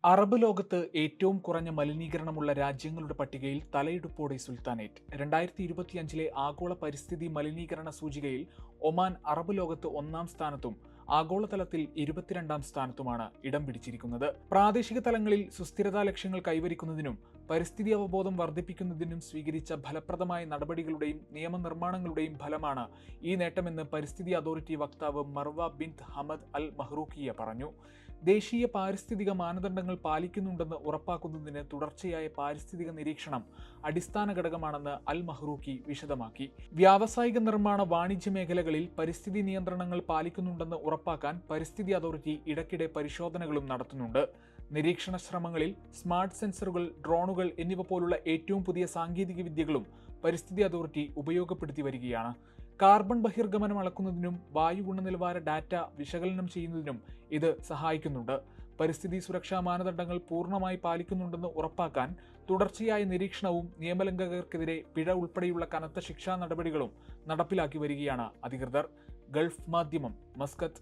Arab ലോകത്ത് ഏറ്റവും കുറഞ്ഞ മലിനീകരണമുള്ള രാജ്യങ്ങളുടെ പട്ടികയിൽ തലയെടുപ്പോടെ സുൽത്താനേറ്റ്. 2025 ആഗോള പരിസ്ഥിതി മലിനീകരണ സൂചികയിൽ ഒമാൻ അറബ് ലോകത്ത് 1-ാം സ്ഥാനത്തും ആഗോളതലത്തിൽ 22-ാം സ്ഥാനത്തുമാണ് ഇടം പിടിച്ചിരിക്കുന്നത്. പ്രാദേശിക തലങ്ങളിൽ സുസ്ഥിരതാ ലക്ഷ്യങ്ങൾ കൈവരിക്കുന്നതിനും പരിസ്ഥിതി അവബോധം വർദ്ധിപ്പിക്കുന്നതിനും സ്വീകരിച്ച ഫലപ്രദമായ നടപടികളുടെയും നിയമനിർമ്മാണങ്ങളുടെയും ഫലമാണ് ഈ നേട്ടമെന്ന് പരിസ്ഥിതി അതോറിറ്റി വക്താവ് മർവ ബിൻത് ഹമദ് അൽ മഹ്റൂഖിയ പറഞ്ഞു. ദേശീയ പാരിസ്ഥിതിക മാനദണ്ഡങ്ങൾ പാലിക്കുന്നുണ്ടെന്ന് ഉറപ്പാക്കുന്നതിന് തുടർച്ചയായ പാരിസ്ഥിതിക നിരീക്ഷണം അടിസ്ഥാന ഘടകമാണെന്ന് അൽ മഹ്റൂഖി വിശദമാക്കി. വ്യാവസായിക നിർമ്മാണ വാണിജ്യ മേഖലകളിൽ പരിസ്ഥിതി നിയന്ത്രണങ്ങൾ പാലിക്കുന്നുണ്ടെന്ന് ഉറപ്പാക്കാൻ പരിസ്ഥിതി അതോറിറ്റി ഇടയ്ക്കിടെ പരിശോധനകളും നടത്തുന്നുണ്ട്. നിരീക്ഷണ ശ്രമങ്ങളിൽ സ്മാർട്ട് സെൻസറുകൾ, ഡ്രോണുകൾ എന്നിവ പോലുള്ള ഏറ്റവും പുതിയ സാങ്കേതിക വിദ്യകളും പരിസ്ഥിതി അതോറിറ്റി ഉപയോഗപ്പെടുത്തി വരികയാണ്. കാർബൺ ബഹിർഗമനം അളക്കുന്നതിനും വായു ഗുണനിലവാര ഡാറ്റ വിശകലനം ചെയ്യുന്നതിനും ഇത് സഹായിക്കുന്നുണ്ട്. പരിസ്ഥിതി സുരക്ഷാ മാനദണ്ഡങ്ങൾ പൂർണ്ണമായി പാലിക്കുന്നുണ്ടെന്ന് ഉറപ്പാക്കാൻ തുടർച്ചയായ നിരീക്ഷണവും നിയമലംഘകർക്കെതിരെ പിഴ ഉൾപ്പെടെയുള്ള കനത്ത ശിക്ഷാ നടപടികളും നടപ്പിലാക്കി വരികയാണ് അധികൃതർ. ഗൾഫ് മാധ്യമം, മസ്കത്ത്.